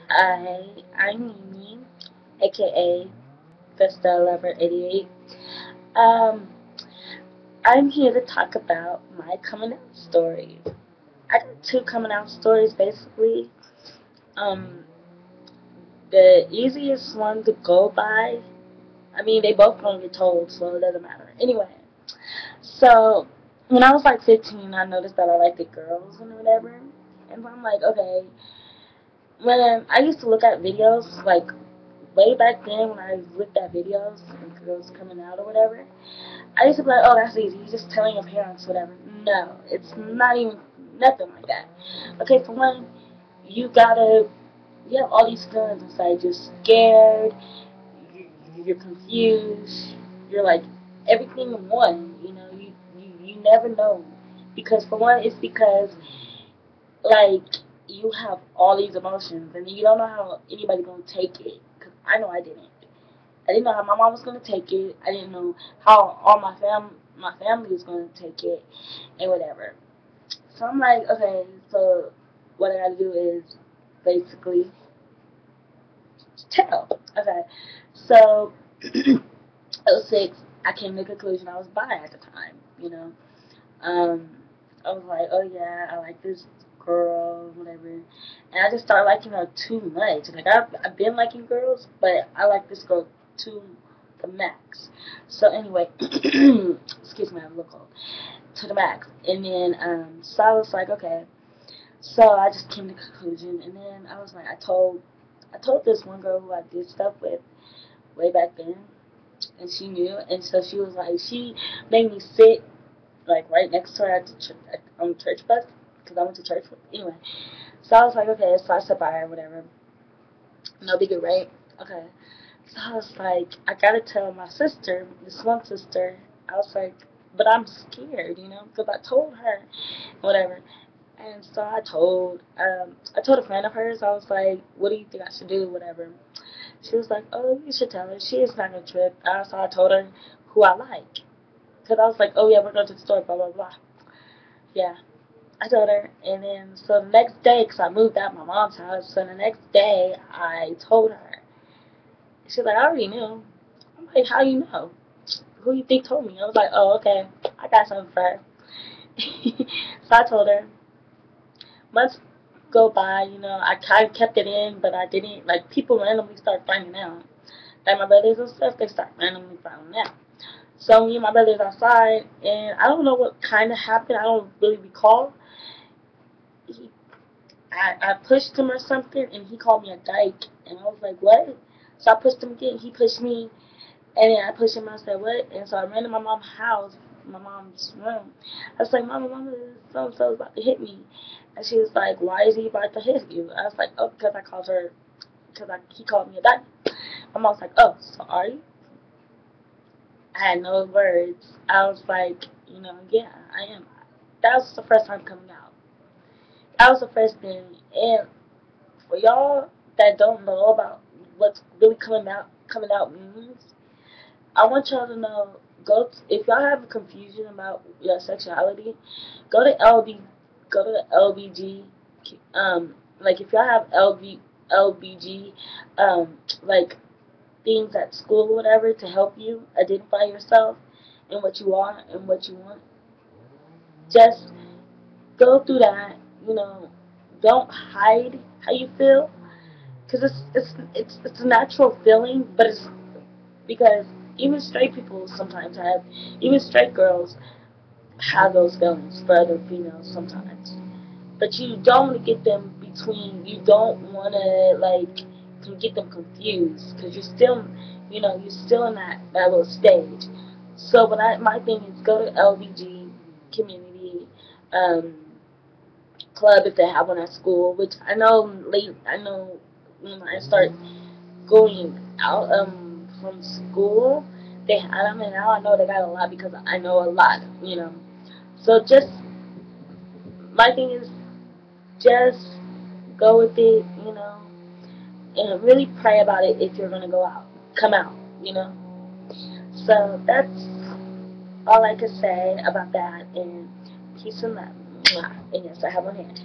I'm Mimi, aka Vesta Lover 88. Um, I'm here to talk about my coming out stories. I got two coming out stories basically. Um, the easiest one to go by. I mean, they both gonna get told, so it doesn't matter. Anyway, so when I was like 15, I noticed that I liked the girls and whatever, and I'm like, okay. When I used to look at videos, like way back then when I looked at videos and girls coming out or whatever, I used to be like, oh, that's easy. You're just telling your parents, whatever. No, it's not even nothing like that. Okay, for one, you gotta, you have all these feelings inside. You're scared, you're confused, you're like everything in one. You never know. Because for one, it's because like you have all these emotions and you don't know how anybody gonna take it. Cause I know I didn't. I didn't know how my mom was gonna take it. I didn't know how all my family was gonna take it and whatever. So I'm like, okay, so what I gotta do is basically tell. Okay, so '06, I came to the conclusion I was bi at the time. Um, I was like, oh yeah, I like this girl, whatever. And I just started liking her too much. Like I've been liking girls, but I like this girl to the max. So anyway, excuse me, I'm a little cold. To the max. And then so I was like, okay. So I just came to the conclusion, and then I was like, I told this one girl who I did stuff with way back then, and she knew, and so she was like, she made me sit like right next to her at the on the church bus because I went to church. Anyway, so I was like, okay, so I said bye or whatever. No bigger, right? Okay. So I was like, I gotta tell my sister, this one sister. I was like, but I'm scared, because I told her, whatever. And so I told a friend of hers. I was like, what do you think I should do, whatever. She was like, oh, you should tell her. She is not gonna trip. So I told her who I like. Because I was like, oh yeah, we're going to the store, blah, blah, blah. Yeah, I told her. And then, so the next day, because I moved out of my mom's house, so the next day, I told her. She's like, I already knew. I'm like, how you know? Who you think told me? I was like, oh, okay. I got something for her. So I told her. Months go by, I kind of kept it in, but I didn't. Like, people randomly start finding out. Like, my brothers and stuff, they start randomly finding out. So me and my brother's outside, and I don't know what kind of happened. I don't really recall. He, I pushed him or something, and he called me a dyke, and I was like, what? So I pushed him again. He pushed me, and then I pushed him. I said, what? And so I ran to my mom's house, my mom's room. I was like, Mama, so and so is about to hit me, and she was like, why is he about to hit you? I was like, oh, because I called her, he called me a dyke. My mom was like, oh, so are you? I had no words. I was like, yeah, I am. That was the first time coming out. That was the first thing. And for y'all that don't know about what's really coming out means, I want y'all to know. If y'all have a confusion about your sexuality, go to LB, go to the LBG. Like if y'all have LBG, like things at school or whatever to help you identify yourself and what you are and what you want. Just go through that. Don't hide how you feel because it's a natural feeling, but it's because even straight people sometimes have, even straight girls have those feelings for other females sometimes. But you don't want to get them between. You don't want to get them confused because you're still in that little stage. So my thing is go to LBG community um, club if they have one at school. Which I know I know when I start going out from school, they had them, and now I know they got a lot because I know a lot. So just my thing is just go with it, and really pray about it if you're gonna go out, come out, you know. So that's all I can say about that. And peace and love. And yes, I have one hand.